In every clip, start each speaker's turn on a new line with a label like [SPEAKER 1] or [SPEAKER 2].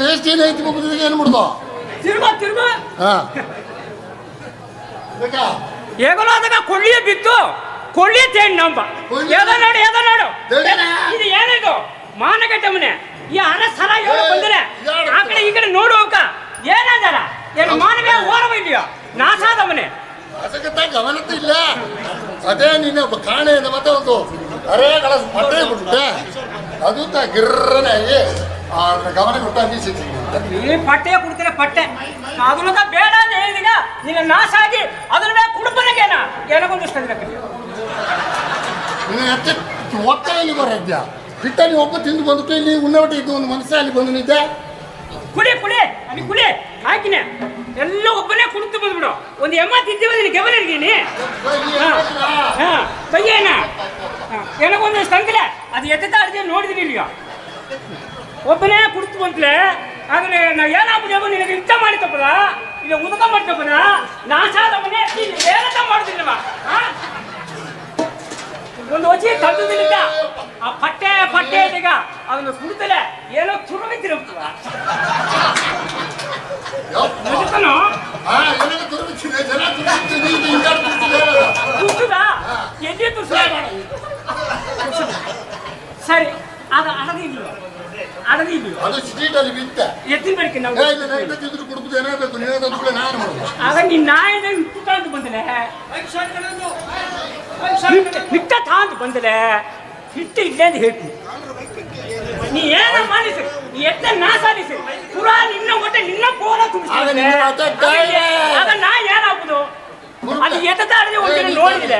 [SPEAKER 1] Waste ಏನೈತಿ ಏನು ಬಿಡ್ದು
[SPEAKER 2] ತಿರ್ಮ
[SPEAKER 1] ಹಾಂ
[SPEAKER 2] ಹೇಗೋ ಅದಕ್ಕೆ ಕೊಳ್ಳಿಯೇ ಬಿತ್ತು ಕೊಳ್ಳಿಯೇ ತೇಣ್ ನಂಬ ಎದ ನೋಡು ಇದು ಏನಿದು ಮಾನಗಟ್ಟ ಮನೆ ಈ ಹಣ ಸಲ ಹೇಳು ಬಂದರೆ ಆ ಕಡೆ ಈ ಕಡೆ ನೋಡು ಅವಕ ಏನಾದಾರ ಏನು ಮಾನವೇ ಓರವ ಇದೆಯೋ ನಾಸಾದ ಮನೆ
[SPEAKER 1] ಅದಕ್ಕಿಂತ ಗಮನತೆ ಇಲ್ಲ ಅದೇ ನೀನು ಕಾಣೆ ಮತ್ತೆ ಒಂದು ಅರೆಗಳ ಪಟ್ಟೆ ಬಿಟ್ಟೆ ಅದು ಗಿರ್ರನೆ ಆಗಿ ಗಮನ ಕೊಟ್ಟ
[SPEAKER 2] ನೀ ಪಟ್ಟೆ ಕೊಡ್ತೀರ ಪಟ್ಟೆ ಅದನ್ನ ಬೇಡ ಅಂತ ಹೇಳಿದೀಗ ನೀನು ನಾಶ ಆಗಿ ಅದನ್ನ ಕುಡುಪನಗೇನ ಏನಕ್ಕೊಂದು ಇಷ್ಟ
[SPEAKER 1] ನೀನು ಎತ್ತೆ ಒತ್ತಾಯಲ್ಲಿ ಬರದ್ಯಾ ಹಿಟ್ಟಲ್ಲಿ ಒಬ್ಬ ತಿಂದು ಬಂದ್ಬಿಟ್ಟು ಇಲ್ಲಿ ಉಣ್ಣವಟ್ಟಿ ಇದ್ದು ಒಂದು ಮನಸ್ಸು ಅಲ್ಲಿ ಬಂದು ನಿದ್ದೆ
[SPEAKER 2] ಕುಡಿ ಅಲ್ಲಿ ಕುಡಿ ಹಾಕಿನ ಎಲ್ಲ ಒಬ್ಬನೇ ಕುಡಿದು ಬಂದ್ಬಿಡು ಒಂದು ಎಮ್ಮ ತಿಂತೀವಿ ಗಮನ ಇರ್ತೀನಿ ಬಯ್ಯೇನ ಏನಕ್ಕೊಂದು ತಂದಿಲ್ಲ ಅದು ಎತ್ತ ಅಡ್ಗೆ ನೋಡಿದೀನಿ ಈಗ ಒಬ್ಬನೇ ಕುಡಿತು ಬಂತಲೇ ಆದರೆ ನಾವು ಏನಾಗ್ಬಿಟ್ಟು ನಿನಗೆ ಇಂಥ ಮಾಡಿ ತಪ್ಪದ ಈಗ ಉದಕ ಮಾಡಿ ತಪ್ಪದ ನಾಶಾದ ಮನೆ ಏನಂತ ಮಾಡುದಿಲ್ಲವ ಒಂದು ವಚಿ ತಂದಿದ್ದ ಆ ಪಟ್ಟೆ ಈಗ ಅದನ್ನು ಕುಡಿತಲೆ ಏನೋ ತುರುಗಿತಿರಪ್ಪ ಸರಿ ಅದು ಅಡದಿಲ್ಲ
[SPEAKER 1] ಅದು ಸ್ಟ್ರೀಟಲ್ಲಿ ಬಿತ್ತ
[SPEAKER 2] ಎತ್ತಿನ ಬೇಡಿಕೆ ನಾವು
[SPEAKER 1] ಕುಡುವುದು ಏನಾಗಬೇಕು ನೀನು ನಾನು
[SPEAKER 2] ಆಗ ನೀನು ನಾಯಿನ ಇಟ್ಟು ತಾಂದು ಬಂದಲೆ ಹಿಟ್ಟ ತಾಂದು ಬಂದಲೆ ಹಿಟ್ಟು ಇಲ್ಲೇ ಅಂತ ಹೇಳ್ತೀನಿ ನೀ ಏನ ಮಾಡಿಸಿ ನೀ ಎತ್ತ ನಾ ಸಾಧಿಸಿ ಪುರಾ ನಿನ್ನ ಹೊಟ್ಟೆ ನಿನ್ನ ಪೋಲ ತುಂಬಿಸ್ತಾನೆ ಆಗ ನಾ ಏನಾಗ್ಬೋದು ಅದು ಎತ್ತಾಡದೆ ಒಂದು ಜನ ನೋಡಿದಿಲ್ಲ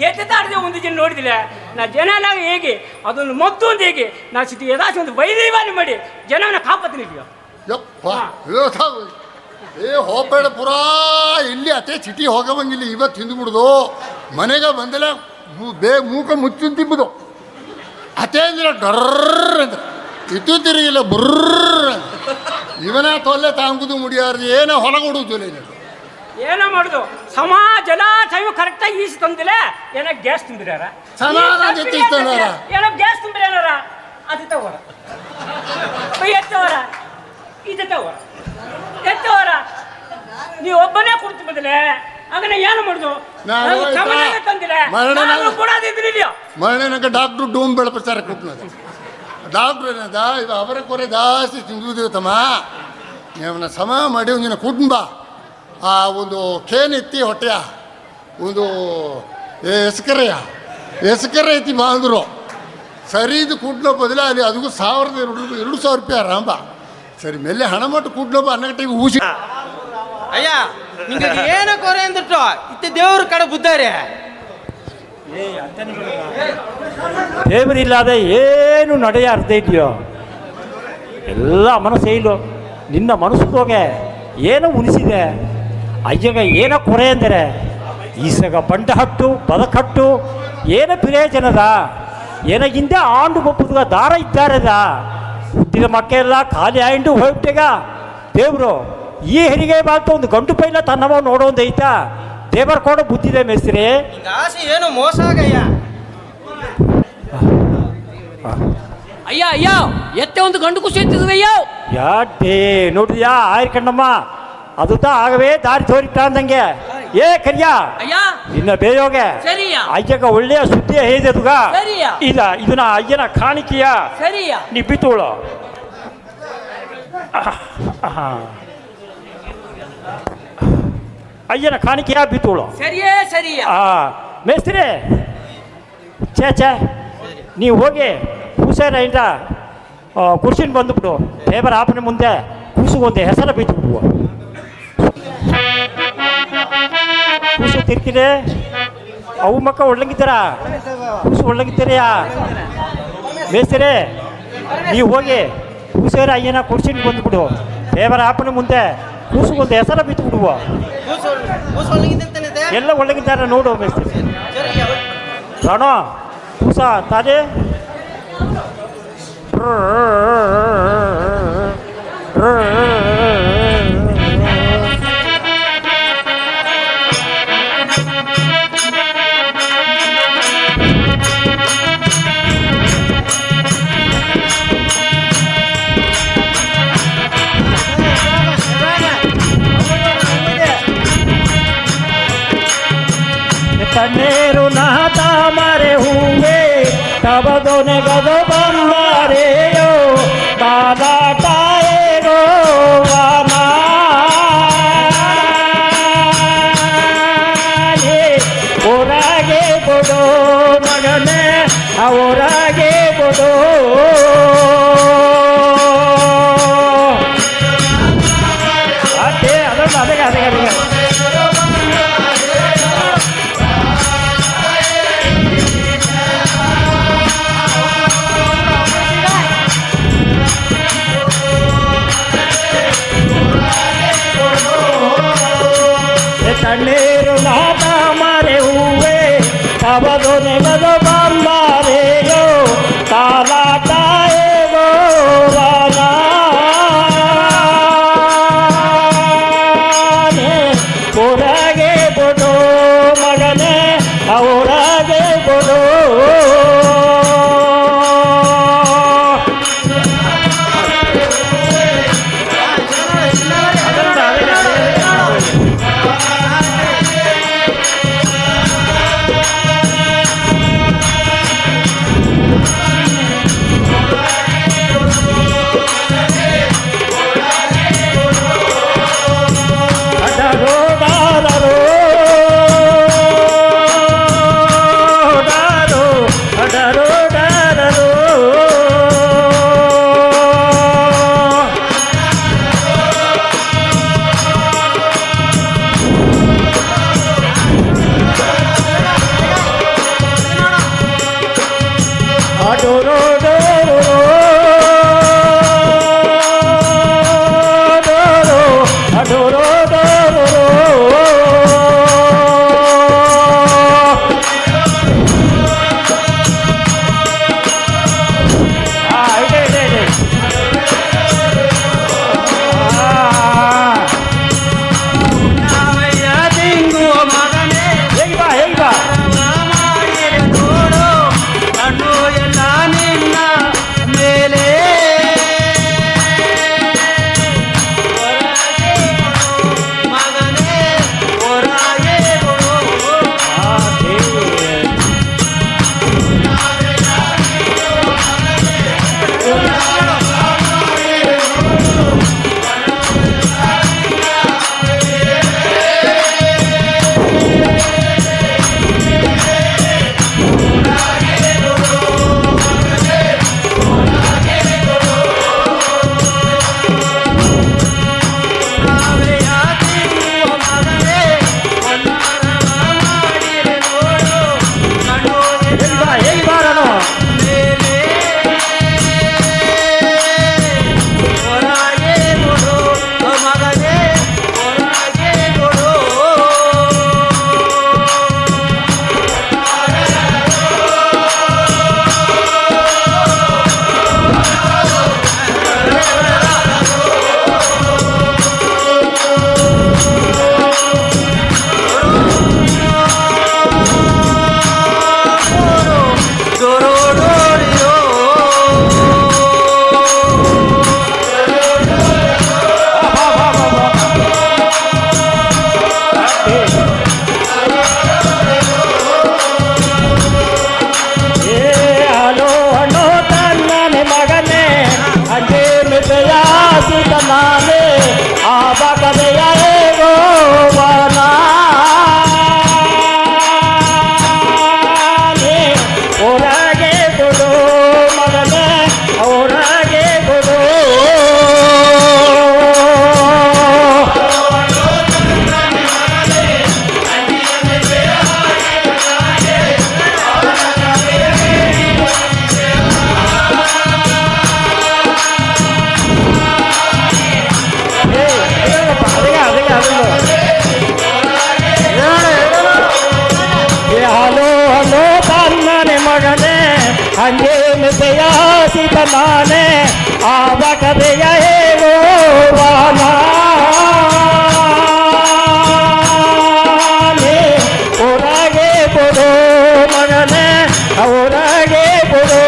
[SPEAKER 2] ಎತ್ತಾಡದೆ ಒಂದು ಜನ ನೋಡಿದಿಲ್ಲ ನಾ ಜನ ಹೇಗೆ ಅದೊಂದು ಮತ್ತೊಂದು ಹೇಗೆ ನಾ ಸಿಟಿ ಯದಾಸಿ ಒಂದು ವೈದ್ಯವಾನಿ ಮಾಡಿ ಜನನ ಕಾಪಾತೀನಿ
[SPEAKER 1] ಹೋಗ್ಬೇಡ ಪುರಾ ಇಲ್ಲಿ ಅತ್ತೆ ಸಿಟಿ ಹೋಗಬಂಗಿಲ್ಲ ಇವತ್ತು ತಿಂದುಬಿಡುದು ಮನೆಗೆ ಬಂದಲ್ಲ ಮೂಕ ಮುಚ್ಚು ತಿಂಬುದು ಅತ್ತೆ ಅಂದ್ರೆ ಡರ್ರ ಅಂತ ಇತ್ತು ತಿರುಗಿಲ್ಲ ಬರ್ರ ಇವನ ತೊಲ್ಲೆ ತಾಂಗುದು ಮುಡಿಯಾರ್ದು ಏನೋ ಹೊಲಗೊಡುದು
[SPEAKER 2] ಏನೋ ಮಾಡುದು ಸಮಾಜ ಟೈಮ್ ಕರೆಕ್ಟಾಗಿ ಈಸಿ ತಂದಿಲ್ಲ ಏನೋ ಗ್ಯಾಸ್ ತುಂಬಿರಾರ ಏನೋ ಗ್ಯಾಸ್ ತುಂಬಿರಾರ ಅದು ತಗೋರ ಎತ್ತವರ ನೀವು ಒಬ್ಬನೇ ಕುಡಿತು ಬಂದಿಲ್ಲ ಅದನ್ನ ಏನು ಮಾಡುದು ತಂದಿಲ್ಲ
[SPEAKER 1] ಮರಣನಕ ಡಾಕ್ಟ್ರು ಡೂಮ್ ಬೆಳಪಚಾರ ಕೊಟ್ಟನದ ಡಾಕ್ಟ್ರು ಏನದ ಇದು ಅವರ ಕೊರೆ ಜಾಸ್ತಿ ತಿಂದುದೇವತಮ್ಮ ಅವನ ಸಮ ಮಾಡಿ ಒಂದಿನ ಕುಟುಂಬ ಆ ಒಂದು ಕೇನ್ ಎತ್ತಿ ಹೊಟ್ಟೆಯ ಒಂದು ಎಸ್ಕರೆ ಐತಿ ಬಾಂದ್ರು ಸರಿ ಇದು ಕೂಟ್ನೋ ಬದಲ ಅಲ್ಲಿ ಅದಕ್ಕೂ 2,000 ರೂಪಾಯಿ ರಾಂಬ ಸರಿ ಮೇಲೆ ಹಣ ಮಟ್ಟು ಕೂಟ್ನೋಬ ಅನ್ನಗಟ್ಟಿಗೆ ಊಸಿ
[SPEAKER 3] ಅಯ್ಯ ನಿಂಗೆ ಏನು ಕೊರೆ ಅಂದ್ಬಿಟ್ಟು ಇತ್ತೆ ದೇವ್ರ ಕಡೆ ಬುದ್ಧಾರೆ
[SPEAKER 4] ದೇವರಿಲ್ಲದೆ ಏನು ನಡೆಯ ಅರ್ಥ ಇದೆಯೋ ಎಲ್ಲ ಮನಸ್ಸೇ ಇಲ್ಲೋ ನಿನ್ನ ಮನಸ್ಸಿಗೆ ಏನೋ ಉಣಿಸಿದೆ ಅಯ್ಯಗ ಏನೋ ಕೊರೆ ಅಂದರೆ ಈಸಗ ಬಂಡ ಹಟ್ಟು ಬದಕಟ್ಟು ಏನೋ ಪ್ರಯೋಜನದ ಏನ ಹಿಂದೆ ಆಂಡು ಬಪ್ಪುದ ದಾರ ಇದ್ದಾರದ ಹುಟ್ಟಿದ ಮಕ್ಕೆಲ್ಲ ಖಾಲಿ ಆಯಿಂಡು ಹೋಗ್ಬಿಟ್ಟೆಗ ದೇವರು ಈ ಹೆರಿಗೆ ಬಾಳ್ತು ಒಂದು ಗಂಟು ಪೈಲ ತನ್ನವ ನೋಡೋದು ಐತಾ ದೇವರ ಕೊಡೋ ಬುದ್ಧಿದೆ ಮೇಸ್ತ್ರಿ
[SPEAKER 3] ಆಸೆ ಏನು ಮೋಸ ಆಗಯ್ಯ
[SPEAKER 2] ಅಯ್ಯ ಎತ್ತೆ ಒಂದು ಗಂಡು ಖುಷಿ ಇರ್ತಿದ್ವಯ್ಯ
[SPEAKER 4] ಯಾಟೇ ನೋಡಿದ್ಯಾ ಆಯ್ರ ಕಣ್ಣಮ್ಮ ಅದು ಆಗವೇ ದಾರಿ ತೋರಿತಾ ಅಂದಂಗೆ ಏ ಕರಿಯ ಇನ್ನ ಬೇಯೋಗೆ ಅಯ್ಯಗ ಒಳ್ಳೆಯ ಸುದ್ದಿ ಹೇಳಿದದುಗ ಇಲ್ಲ ಇದನ್ನ ಅಯ್ಯನ ಕಾಣಿಕೆಯ ನೀ ಬಿತ್ತೋಳು ಅಯ್ಯನ ಕಾಣಿಕೆಯ ಬಿತ್ತೋಳು ಮೇಸ್ತ್ರಿ ಛೇ ನೀವು ಹೋಗಿ ಕೂಸೇನ ಕುರ್ಸಿನ ಬಂದುಬಿಡು ದೇವರ ಆಪನೆ ಮುಂದೆ ಕೂಸುಗೊಂದು ಹೆಸರ ಬಿತ್ತುಬಿಡುವ ಕೂಸು ತಿರ್ಕಿದೆ ಅವು ಮಕ್ಕ ಒಳ್ಳಂಗಿದ್ದಾರ ಕೂಸು ಒಳ್ಳಂಗಿದ್ದೀರಿಯಾ ಮೇಸ್ತ್ರಿ ನೀವು ಹೋಗಿ ಕೂಸೇರ ಅಯ್ಯನ ಕುರ್ಸಿನ ಬಂದುಬಿಡು ದೇವರ ಆಪನೆ ಮುಂದೆ ಕೂಸುಗೊಂದು ಹೆಸರ ಬಿತ್ತು ಬಿಡುವ ಎಲ್ಲ ಒಳ್ಳಗಿದ್ದಾರೆ ನೋಡು ಮೇಸ್ತ್ರಿ ರಾಣ ಕೂಸ ತಾನೇ ಹೊರಗೆ ಕೊಡು ಮಗನೇ ಹೊರಗೆ ಕೊಡು ಅಂಜೇನು ಬೇಯಾಸಿತ ನಾನೇ ಆವಾಗ ಬೇಯ ಹೇಳುವಾನ ಹೊರಗೆ ಕೊಡು ಮಗನೇ ಹೊರಗೆ ಕೊಡು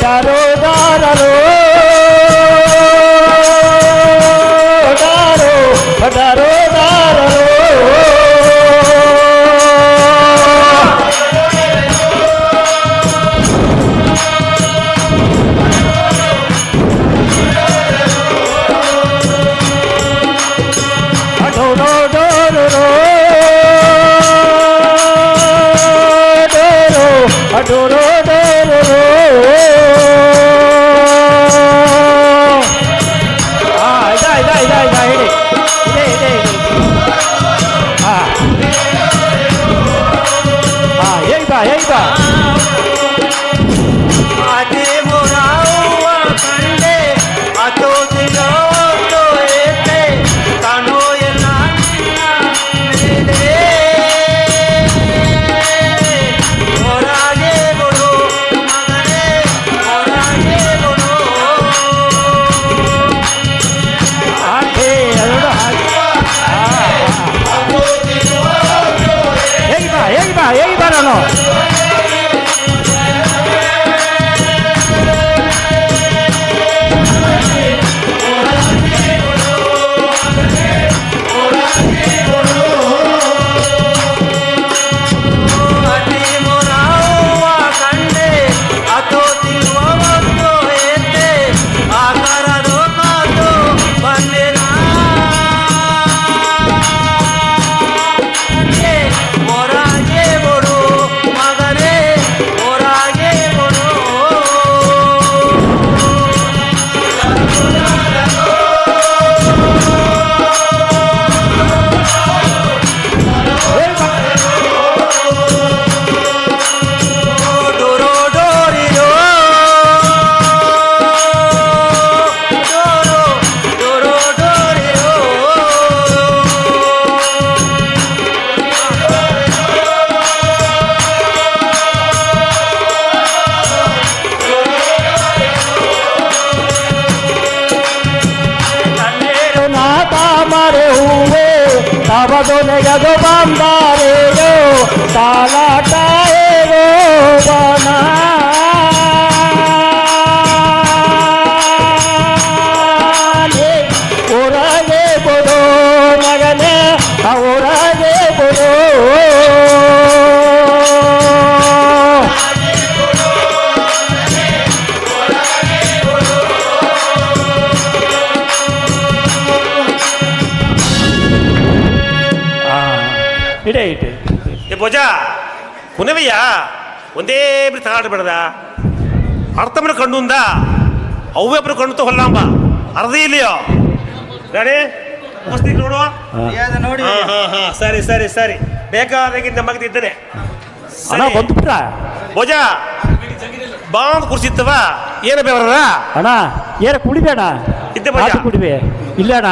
[SPEAKER 4] ಡಾರೋ ಡಾರೋ ಡಾರೋ ಡಾರೋ ಬಾಬದೊನೆಗದು ಬಂದಾರೇಗೋ ತಾಲಾಟ ಹೇಗೋ ಬಾನ ಹೊರಗೆ ಕೊಡೋ ಮಗನೇ ಹೊರಗೆ ಕೊಡೋ ಇಡೇ ಇಟ್ಟೆ
[SPEAKER 5] ಏ ಭೋಜ ಕುನವಯ್ಯ ಒಂದೇ ಬಿಡಿ ತಗಾಡ್ಬೇಡದ ಅರ್ಥಮನ ಕಣ್ಣು ಉಂದ ಅವ್ಯಬ್ರು ಕಣ್ಣು ಹೊಲ್ಲಾಂಬ ಅರ್ಧೇ ಇಲ್ಲಿಯೋ ರಾಣಿ ಮಸ್ತಿ ನೋಡುವ
[SPEAKER 3] ನೋಡಿ
[SPEAKER 5] ಹಾ ಹಾ ಹಾ ಸರಿ ಸರಿ ಸರಿ ಬೇಕಾದಾಗಿ ನಮಗೆ ಇದ್ದೇನೆ
[SPEAKER 4] ಅಣ್ಣ ಬಂದ್ಬಿಟ್ರ
[SPEAKER 5] ಭೋಜ ಬಾಂದ್ ಕುರ್ಸಿತ್ತವ ಏನು ಬೇವರ
[SPEAKER 4] ಅಣ್ಣ ಏನ ಕುಡಿಬೇಡ
[SPEAKER 5] ಇದ್ದೆ ಭೋಜ
[SPEAKER 4] ಕುಡಿವೆ ಇಲ್ಲ ಅಣ್ಣ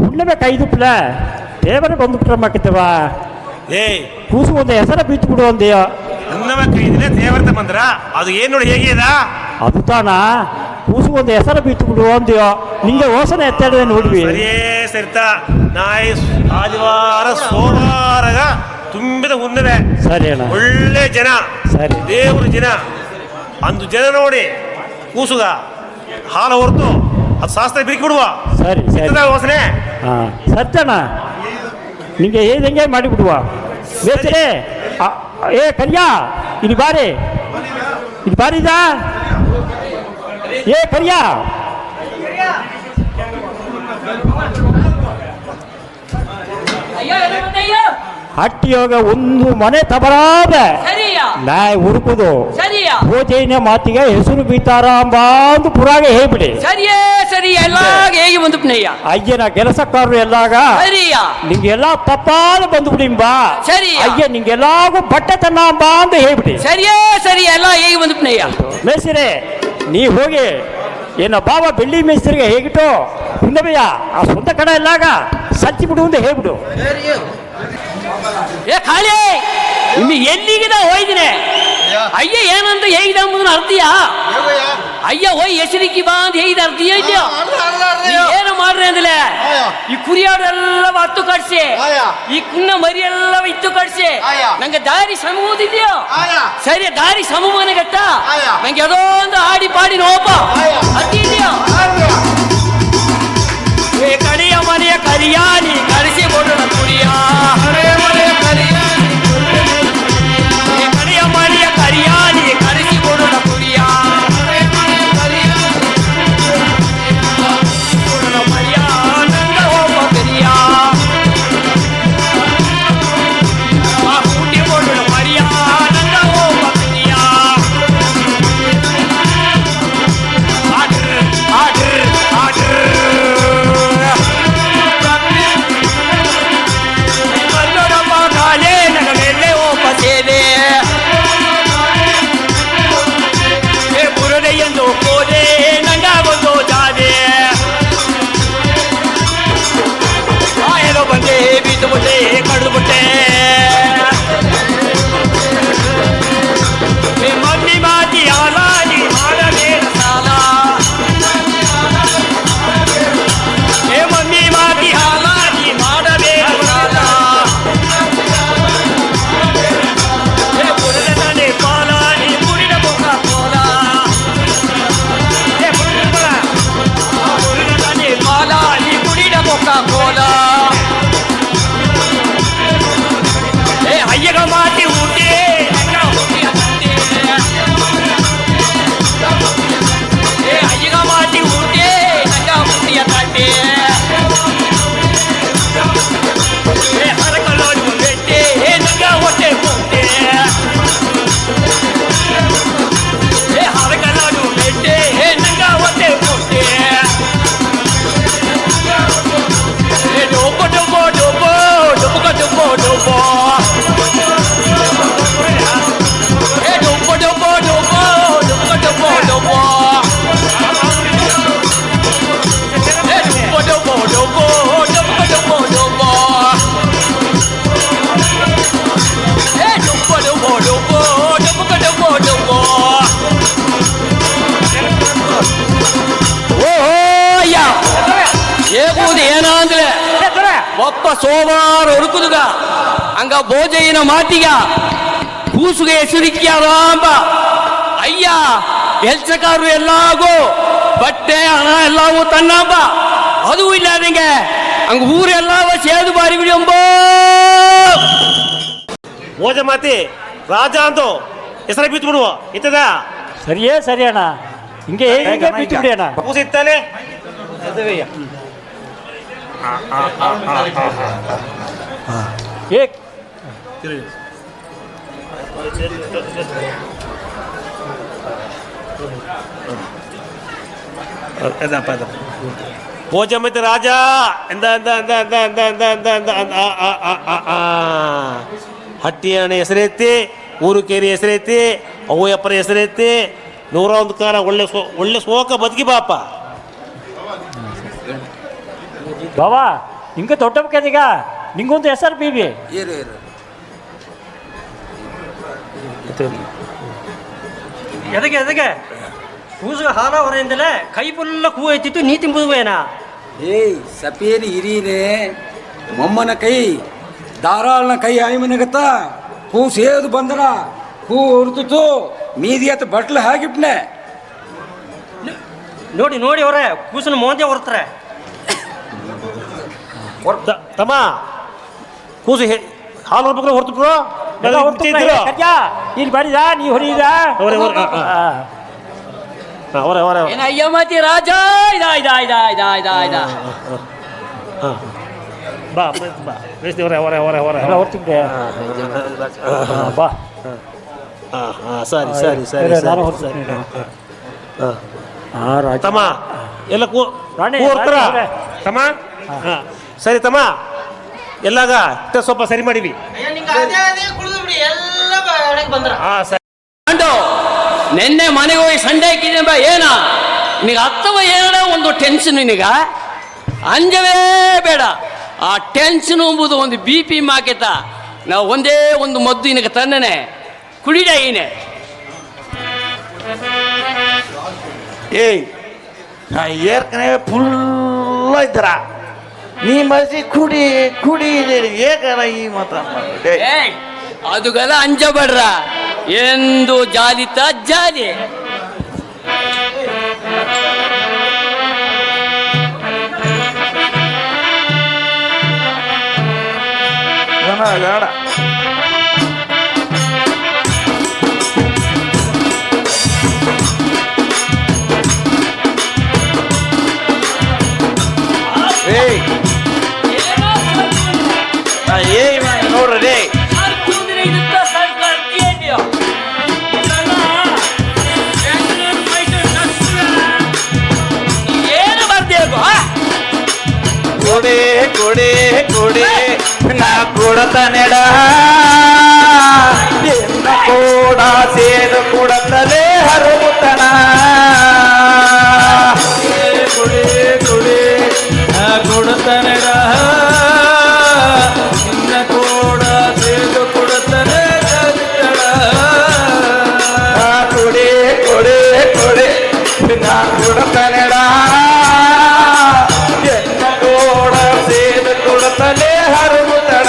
[SPEAKER 4] ಉಣ್ಣಬೇಕು 5 ಪ್ಲ ದೇವರ ಬಂದ್ಬಿಟ್ರ ಮಕ್ಕತ್ತವ
[SPEAKER 5] ಏಯ್
[SPEAKER 4] ಕೂಸು ಒಂದು ಹೆಸರ ಬಿತ್ತು ಬಿಡು ಒಂದೇಯೋ
[SPEAKER 5] ಅನ್ನವ ಕೈದಿಲೆ ದೇವರ್ತ ಬಂದ್ರ ಅದು ಏನು ನೋಡಿ ಹೇಗಿದೆ
[SPEAKER 4] ಅದು ತಾಣ ಕೂಸು ಒಂದು ಹೆಸರ ಬಿತ್ತು ಬಿಡು ಒಂದೇಯೋ ನಿಂಗೆ ಓಸನ ಎತ್ತಾಡಿದೆ ನೋಡ್ವಿ
[SPEAKER 5] ಸರಿಯೇ ಸರಿತಾ ನಾಯಿ ಆದಿವಾರ ಸೋಮವಾರಗ ತುಂಬಿದ ಹುಣ್ಣಿಮೆ
[SPEAKER 4] ಸರಿ ಅಣ್ಣ
[SPEAKER 5] ಒಳ್ಳೆ ಜನ
[SPEAKER 4] ಸರಿ
[SPEAKER 5] ದೇವ್ರ ಜನ ಅಂದು ಜನ ನೋಡಿ ಕೂಸುಗ ಹಾಲು ಹೊರತು ಅದು ಶಾಸ್ತ್ರ ಬಿರಿಕಿ ಬಿಡುವ
[SPEAKER 4] ಸರಿ ಸರಿ
[SPEAKER 5] ವಾಸನೆ
[SPEAKER 4] ಹಾಂ ಸತ್ಯಣ್ಣ ನಿಂಗೆ ಹೇಳ್ದಂಗೆ ಮಾಡಿಬಿಡುವ ಬೇಸರೆ ಏ ಕರಿಯಾ ಇಲ್ಲಿ ಬಾರಿ ಇಲ್ಲಿ ಬಾರಿದ ಏ ಕರಿಯಾ ಹಟ್ಟಿಯೋಗ ಒಂದು ಮನೆ ತಬರಾದ ನಾಯಿ ಹುಡುಕುದು ಭೋಜನ ಮಾತಿಗೆ ಹೆಸರು ಬೀತಾರಾಂಬ ಅಂದು ಪುರಾಗೆ ಹೇಳ್ಬಿಡಿ
[SPEAKER 2] ಸರಿಯೇ ಸರಿ ಎಲ್ಲಾಗ ಹೇಗೆ ಬಂದು
[SPEAKER 4] ಅಯ್ಯನ ಕೆಲಸಕಾರರು ಎಲ್ಲಾಗ ನಿಂಗೆಲ್ಲ ತಪ್ಪಾದ ಬಂದು ಬಿಡಿಂಬಾ
[SPEAKER 2] ಸರಿ
[SPEAKER 4] ಅಯ್ಯ ನಿಂಗೆಲ್ಲಾಗೂ ಬಟ್ಟೆ ತನ್ನ ಅಂತ ಹೇಳ್ಬಿಡಿ
[SPEAKER 2] ಸರಿಯೇ ಸರಿ ಎಲ್ಲ ಹೇಗೆ ಬಂದು
[SPEAKER 4] ಮೇಸ್ತ್ರಿ ನೀ ಹೋಗಿ ಏನ ಬಾಬಾ ಬೆಳ್ಳಿ ಮೇಸ್ತ್ರಿಗೆ ಹೇಗಿಟ್ಟು ಹುಣ್ಣಬಯ್ಯ ಆ ಸ್ವಂತ ಕಡೆ ಎಲ್ಲಾಗ ಸಚ್ಚಿ ಬಿಡು ಅಂತ ಹೇಳ್ಬಿಡು
[SPEAKER 2] ಏ ಖಾಲಿ ಇನ್ನು ಎಲ್ಲಿಗೆ ನಾ ಹೋಯ್ದಿನಿ ಅಯ್ಯ ಏನಂತ ಹೇಗಿದೆ ಅಂಬುದನ್ನ ಅರ್ತಿಯಾ ಅಯ್ಯ ಹೋಯ್ ಹೆಸರಿಕಿ ಬಾ ಅಂತ ಹೇಗಿದೆ ಅರ್ತಿಯ ಇದೆಯೋ ಏನು ಮಾಡ್ರಿ ಅಂದಲೇ ಈ ಕುರಿಯಾಡೆಲ್ಲ ಹತ್ತು ಕಟ್ಸಿ ಈ ಕುನ್ನ ಮರಿ ಎಲ್ಲ ಇತ್ತು ಕಟ್ಸಿ ನಂಗೆ ದಾರಿ ಸಮೂದಿದ್ಯೋ ಸರಿ ದಾರಿ ಸಮೂಹನಗಟ್ಟ ನಂಗೆ ಅದೋ ಒಂದು ಹಾಡಿ ಪಾಡಿ ನೋಪ ಅತಿ ಇದೆಯೋ ಏ ಕಡಿಯ ಮನೆಯ ಕರಿಯಾನಿ ಕಳಿಸಿ ಕೊಡೋಣ ಕುಡಿಯ ಕಡಿಯ ಮನೆಯ ಕರಿಯಾನಿ ಕಳಿಸಿ ಕೊಡೋಣ ಕುಡಿಯ ಮರಿಯ ನಂಗ ಹೋಗ ಬೆರಿಯ ಕೂಟಿ ಕೊಡೋಣ ಮರಿಯ ನಂಗ ಹೋಗ ಬೆರಿಯ ಆರ್ಡರ್ ಆರ್ಡರ್ ಆರ್ಡರ್ ಎಂದು ಹೋದೆ ನಂಗ ಬಂದು ಜಾದೆ ಆಯಲು ಬಂದೆ ಬಿದ್ದು ಬಿಟ್ಟೆ ಕಡ್ದು ಬಿಟ್ಟೆ ಮಮ್ಮಿ ಮಾತಿ ಹಾಲಾಗಿ ಮಾಡಬೇಡ ಸಾಲ ಮಮ್ಮಿ ಮಾತಿ ಹಾಲಾಗಿ ಮಾಡಬೇಡ ಸಾಲ ಪುರದ ತಾನೆ ಪಾಲ ನೀ ಕುಡಿದ ಮುಖ ಕೋಲ ಮಾಲ ಈ ಕುಡಿದ ಮೊಕ್ಕ ಕೋಲ ಏ ಅಯ್ಯಗ ಮಾತಿ ಊಟೆ ಏ ಅಯ್ಯಗ ಮಾತಿ ಊಟೆ ನಂಗ ಹುಟ್ಟಿಯ ತಟ್ಟೆ ಏ ಹರಕಲ್ಲೋಡಿ ಬೆಟ್ಟೆ ಏ ನಂಗ ಹೊಟ್ಟೆ ಪುಟ್ಟೆ ಏ ಹರಕಲ್ಲೋಡು ಬೆಟ್ಟೆ ಏ ನಂಗ ಹೊಟ್ಟೆ ಪುಟ್ಟೆ
[SPEAKER 6] ಒಪ್ಪ ಸೋಮಾರ ಹುಡುಕುದುಗ ಹಂಗ ಭೋಜಯ್ಯನ ಮಾತಿಗ ಕೂಸುಗೆ ಹೆಸರಿಕ್ಯಾರಾಂಬ ಅಯ್ಯ ಕೆಲ್ಸಕಾರರು ಎಲ್ಲಾಗೂ ಬಟ್ಟೆ ಹಣ ಎಲ್ಲವೂ ತನ್ನಂಬ ಅದು ಇಲ್ಲ ನಿಂಗೆ ಹಂಗ ಊರೆಲ್ಲವ ಸೇದು ಬಾರಿ ಬಿಡಿಯಂಬ
[SPEAKER 5] ಭೋಜ ಮಾತಿ ರಾಜ ಅಂತು ಹೆಸರ ಬಿತ್ತು ಬಿಡುವ ಇತ್ತದ
[SPEAKER 4] ಸರಿಯೇ ಸರಿ ಅಣ್ಣ ಹಿಂಗೆ ಹೇಗೆ ಬಿಟ್ಟು ಬಿಡಿ ಅಣ್ಣ
[SPEAKER 5] ಕೂಸು ಇತ್ತಾನೆ
[SPEAKER 4] ಏ
[SPEAKER 5] ಭೋಜ ಮತ್ತೆ ರಾಜ ಎಂದ ಅಂದ ಅಂದ ಅಂದ ಅಂದ ಅಂದ ಅಂದ ಅಂದ ಅಂದ ಹಟ್ಟಿಯಣ್ಣ ಹೆಸರೆತ್ತಿ ಊರು ಕೇರಿ ಹೆಸರೆತ್ತಿ ಅವ್ವಯ್ಯಪ್ಪನ ಹೆಸರೆತ್ತಿ 101 ಕಾಲ ಒಳ್ಳೆ ಸೋಕ ಬದುಕಿ ಬಾಪ
[SPEAKER 4] ಬಾವಾ ಹಿಂಗೆ ದೊಡ್ಡಬೇಕೀಗ ನಿಂಗೊಂದು ಹೆಸರು ಬೀವಿ
[SPEAKER 3] ಎದಗೆ ಕೂಸುಗ ಹಾಲ ಹೊರೆಯಿಂದಲೇ ಕೈ ಫುಲ್ಲ ಕೂ ಎತ್ತಿತ್ತು ನೀ ತಿಂಬುದುವೇನಾ
[SPEAKER 7] ಏಯ್ ಸಪೇರಿ ಹಿರೀನೆ ಮೊಮ್ಮನ ಕೈ ಧಾರಾಳನ ಕೈ ಆಯ್ಮನಗತ್ತ ಹೂ ಸೇದು ಬಂದನ ಹೂ ಉರ್ತಿತ್ತು ಮೀದಿ ಅತ್ತ ಬಟ್ಲು ಹಾಕಿಟ್ನೆ
[SPEAKER 3] ನೋಡಿ ಅವರೇ ಕೂಸನ ಮೋಂದೆ ಹೊರ್ತಾರೆ
[SPEAKER 5] ತಮ್ಮ ಕೂಸು ಹಾಲು ಹೊರ್ಬೇಕು ಹೊರ್ತು ಬಿಡು
[SPEAKER 4] ಇಲ್ಲಿ ಬರೀದ ನೀ ಹೊರೀದ
[SPEAKER 6] ಏನ ಅಯ್ಯ ಮಾತಿ ರಾಜ
[SPEAKER 5] ಬಾ ಬಾ
[SPEAKER 4] ಹೊರ್ತಿದ್ದೆ ಬಾ
[SPEAKER 5] ಸರಿ ಸರಿ ಸರಿ
[SPEAKER 4] ನಾನು ಹೊರ್ತೀನಿ
[SPEAKER 5] ತಮ್ಮ ಎಲ್ಲ
[SPEAKER 4] ರಾಣಿ,
[SPEAKER 5] ಕೂರ್ತಾರ
[SPEAKER 4] ರಾಣಿ.
[SPEAKER 5] ತಮ್ಮ ಸರಿ ತಮ್ಮ ಎಲ್ಲಾಗ ಸ್ವಲ್ಪ ಸರಿ ಮಾಡಿವಿ ಸರಿ
[SPEAKER 6] ನಿನ್ನೆ ಮನೆಗೆ ಹೋಗಿ ಸಂಡೆ ಹಾಕಿದೆ ಬಾ ಏನ ನಿನಗ ಹತ್ತವ ಏನ ಒಂದು ಟೆನ್ಷನ್ ನಿನಗ ಅಂಜವೇ ಬೇಡ ಆ ಟೆನ್ಷನ್ ಎಂಬುದು ಒಂದು BP ಮಾಕೆತ ನಾವು ಒಂದೇ ಒಂದು ಮದ್ದು ನಿನಗೆ ತಂದನೆ ಕುಡಿದ ಏನೇ
[SPEAKER 8] ಏಯ್ ನಾ ಏರ್ಕನೆ ಫುಲ್ಲ ಇದ್ದರ ನೀ ಮಸಿ ಕುಡಿ ಏಕನ ಈ ಮಾತ್ರ
[SPEAKER 6] ಅದುಗೆಲ್ಲ ಅಂಜಬೇಡ್ರ ಎಂದು ಜಾಲಿತ ಜಾಲಿ
[SPEAKER 8] ಬೇಡ ಏಯ್ ನೋಡ್ರಿ
[SPEAKER 6] ಏನು ಬರ್ದೇಗೋ
[SPEAKER 8] ಕೊಡಿ ನಾ ಕೊಡತನೆಡ ಎನ್ನ ಕೂಡ ಸೇದು ಕೊಡತಲೇ ಹರುತನ ಕೊಡಿ ನಾ ಕೊಡತನೆಡ ನಿನ್ನ ಕೂಡ ಸೇದು ಕೊಡತಲೇ ಕೊಡಿ ನಾ ಕೊಡತನೆಡ ಕೊಡತಲೇ ಹರುತಣ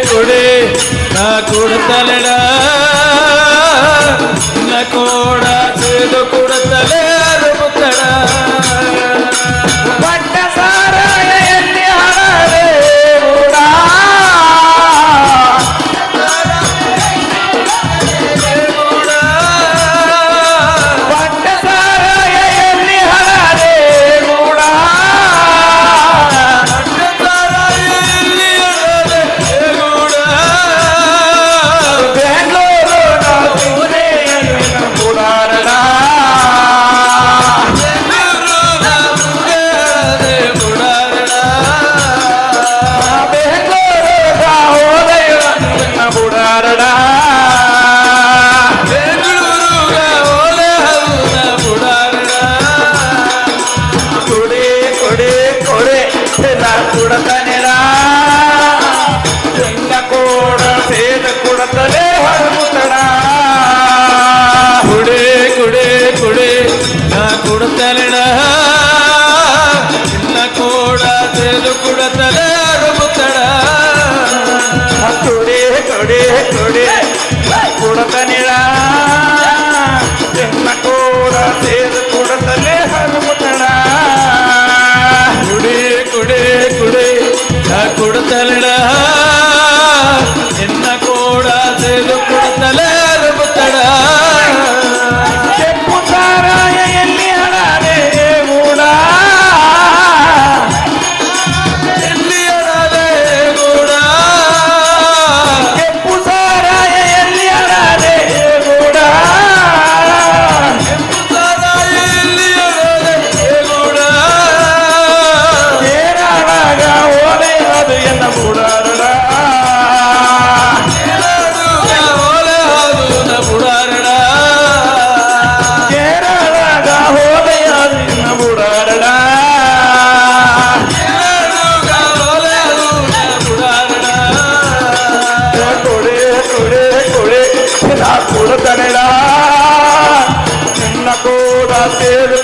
[SPEAKER 8] ಕುಡಿ ನಾ ಕೊಡತಲೆಡ ನಿನ್ನ ಕೂಡ ಸೇದು ಕೊಡತಲೇ ಹರುತಣ ಪಟ್ಟ ಸಾರಾಯ ಎಲ್ಲಿ ಹರಡೆ ಕೂಡ ಪಟ್ಟ ಸಾರಾಯ ಎಲ್ಲಿ ಹರಡೆ ಕೂಡ ಕುಡಿ ನಾ ಕೊಡತಲೆಡ ನಿನ್ನ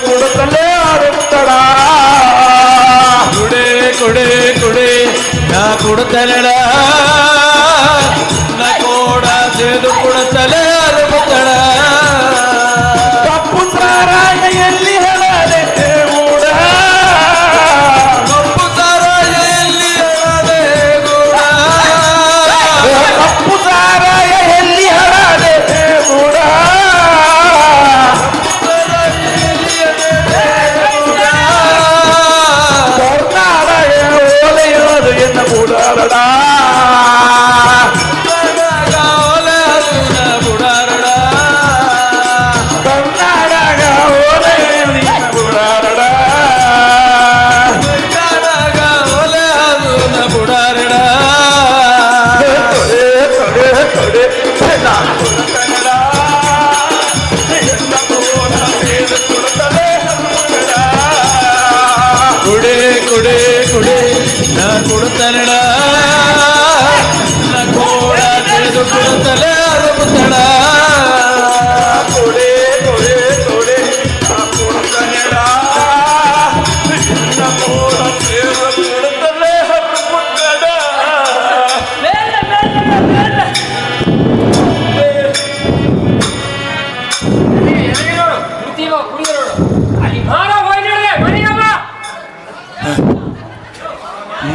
[SPEAKER 8] ಕುಡುತ್ತಲೇ ಅರುತ್ತಡ ಕುಡೆ ಕುಡೆ ಕುಡೆ ನಾ ಕುಡುತ್ತಲಡ ನಾ ಕೋಡ ಸೇದು ಕುಡುತ್ತಲೇ ಅರುತ್ತಡ ಕಪ್ಪು ಸಾರಾಯ ಎಲ್ಲಿ ಹೇಳದೆ ಗೂಡ ಕಪ್ಪು ಸಾರಾಯ ಎಲ್ಲಿ ಹೇಳದೆ ಗೂಡ ಕಪ್ಪು ಸಾರಾಯ ಎಲ್ಲಿ ಹೇಳದೆ ಗೂಡ ಬುಡಾರಡ ಬುಡಾರಡ ಕರ್ನಾಟಕ ಓಲೆ ಬುಡಾರಡ ಕರ್ನಾಟಕ ಓಲೆ ಬುಡಾರಡ ತೊಡೆ ತೊಡೆ ತೊಡೆ ಕನ್ನಡ ಕುಡೆ ಕುಡೆ ಕುಡೆ ನಾ ಕೊಡುತ್ತಲಡ ನಾ ಕೋಡ ತಿಳಿದು ಕೊಡುತ್ತಲೇ ಅರುತ್ತಡ ಕೊಡೆ ಕೊಡೆ ಕೊಡೆ ನಾ ಕೊಡುತ್ತಲಡ ನಾ ಕೋಡ ತಿಳಿದು ಕೊಡುತ್ತಲೇ ಅರುತ್ತಡ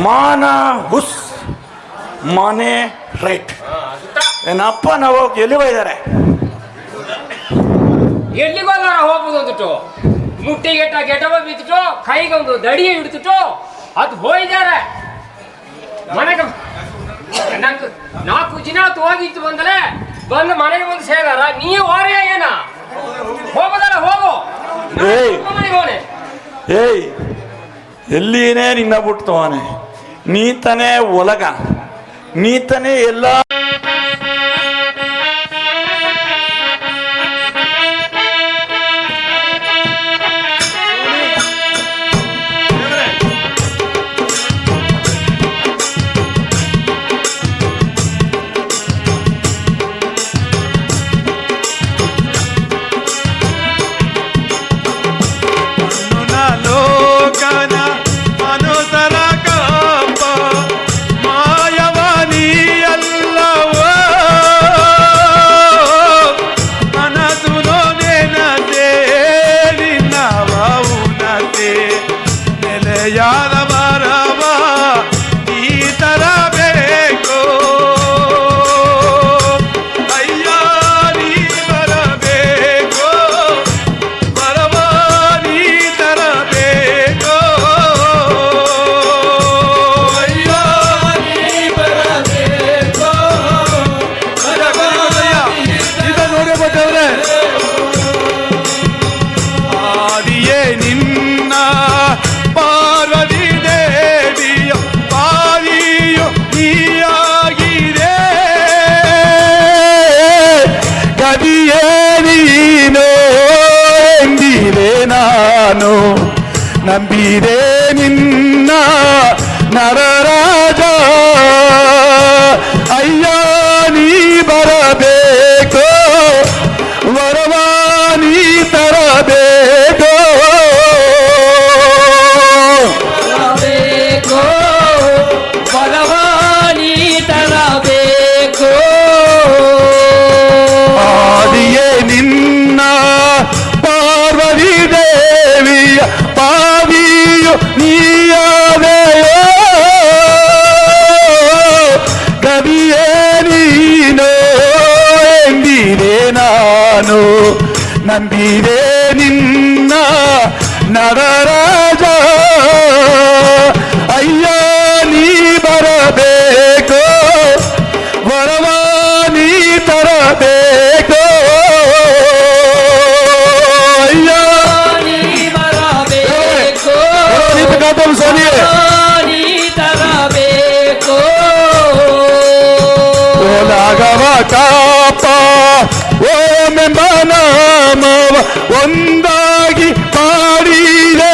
[SPEAKER 8] ಮಾನ ಹುಸ್ ಮನೆ ರೈಟ್ ಏನಪ್ಪ ನಾವು ಎಲ್ಲಿ ಹೋಗಿದ್ದಾರೆ
[SPEAKER 2] ಎಲ್ಲಿಗೋದಾರ ಹೋಗ್ಬೋದು ಅಂದ್ಬಿಟ್ಟು ಮುಟ್ಟಿಗೆ ಗೆಟವ ಬಿದ್ದುಟ್ಟು ಕೈಗೆ ಒಂದು ದಡಿ ಹಿಡಿದುಟ್ಟು ಅದು ಹೋಗಿದ್ದಾರೆ ಮನೆಗೆ ನಂಗೆ 4 ದಿನ ಹೋಗಿತ್ತು ಬಂದರೆ ಬಂದು ಮನೆಗೆ ಬಂದು ಸೇರಾರ ನೀ ಓರಿಯ ಏನ ಹೋಗೋದಾರ ಹೋಗು ಮನೆಗೆ ಹೋನೆ
[SPEAKER 8] ಏಯ್ ಎಲ್ಲಿನೇ ನಿನ್ನ ಬಿಡ್ತವಾನೆ ನೀತನೇ ಒಲಗ ನೀತನೇ ಎಲ್ಲ ಯಾದ ಬರವ ಈ ತರ ಬೇಕು ಅಯ್ಯ ನೀ ಬರಬೇಕು ಬರವ ನೀ ತರ ಬೇಕು ಅಯ್ಯ ನೀ ಬರಬೇಕು ಇದ ನೋಡಿ ಬರ್ತವ್ರೆ ಆದಿಯೇ ನಿನ್ನ ಪಾರ್ವತಿ ದೇವಿಯ ಪಾವಿಯು ನೀಯಾಗಿದೆ ಗದಿಯೇ ನೀನು ಎಂದಿದೆ ನಾನು ನಂಬಿದೆ ನಿನ್ನ ನರರಾಜ ಅಯ್ಯ ನೀ ಬರಬೇಕು ವರವ ನೀ ತರಬೇಕು
[SPEAKER 6] ಭಗವಾನಿ ತರಬೇಕು
[SPEAKER 8] ಆದಿಯೇ ನಿನ್ನ ಪಾರ್ವತಿ ದೇವಿಯ ಪಾವಿಯು ನೀಯಾದೆಯೋ ಕವಿಯೇ ನೀನು ಎಂದಿದೆ ನಾನು ನಂಬಿದೆ ನಿನ್ನ ನರರಾಜ ಅಯ್ಯ ನೀ ಬರಬೇಕು ವರವ ನೀ ತರಬೇಕು ಅಯ್ಯ
[SPEAKER 6] ನೀ ಬರಬೇಕು ನೀ ತರಬೇಕು
[SPEAKER 8] ಓಲಾಗವ ಕಾಪ ಓ ಮೆಂಬ ನಾಮವ ಒಂದಾಗಿ ಮಾಡಿದೆ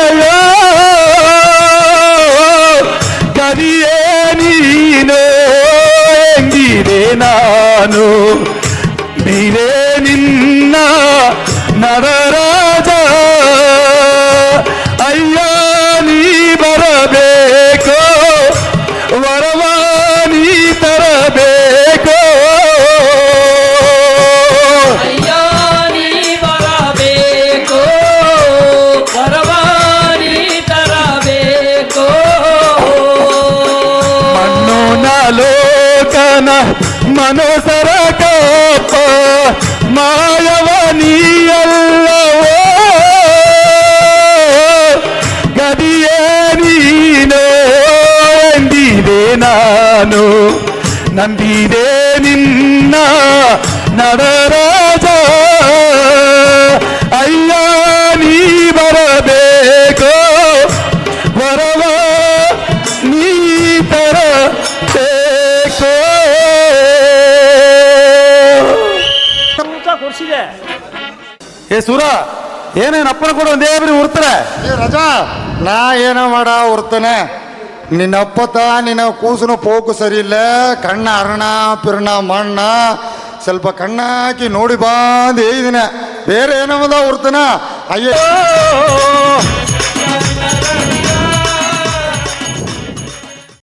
[SPEAKER 9] ಮನ ಮನೋಸರ ಕಪ್ಪ ಮಾಯವ ನೀಯಲ್ಲವೋ ಗದಿಯೇ ನೀನೋ ಎಂದಿದೆ ನಾನು ನಂಬಿದೆ ನಿನ್ನ ನಡರಾಜ ಅಯ್ಯ ನೀ ಬರಬೇಕು ವರವ ನೀ ತರಬೇಕು.
[SPEAKER 4] ಊಟ ಕೊಡ್ಸಿದೆ.
[SPEAKER 9] ಏ ಸೂರ ಏನೇನು ಅಪ್ಪನ ಕೂಡ ಒಂದೇ ಬರೀ ಉರ್ತಾರೆ.
[SPEAKER 1] ಏ ರಜಾ, ನಾ ಏನೋ ಮಾಡ ಉರ್ತಾನೆ. ನಿನ್ನಪ್ಪತ್ತ ನಿನ್ನ ಕೂಸನ ಪೋಕು ಸರಿ ಇಲ್ಲ, ಕಣ್ಣ ಅರ್ಣ ಪಿರ್ಣ ಮಣ್ಣ, ಸ್ವಲ್ಪ ಕಣ್ಣಾಕಿ ನೋಡಿ ಬಂದು ಹೇಳಿದಿನ, ಬೇರೆ ಏನೋ ಉರ್ತಾನ. ಅಯ್ಯೋ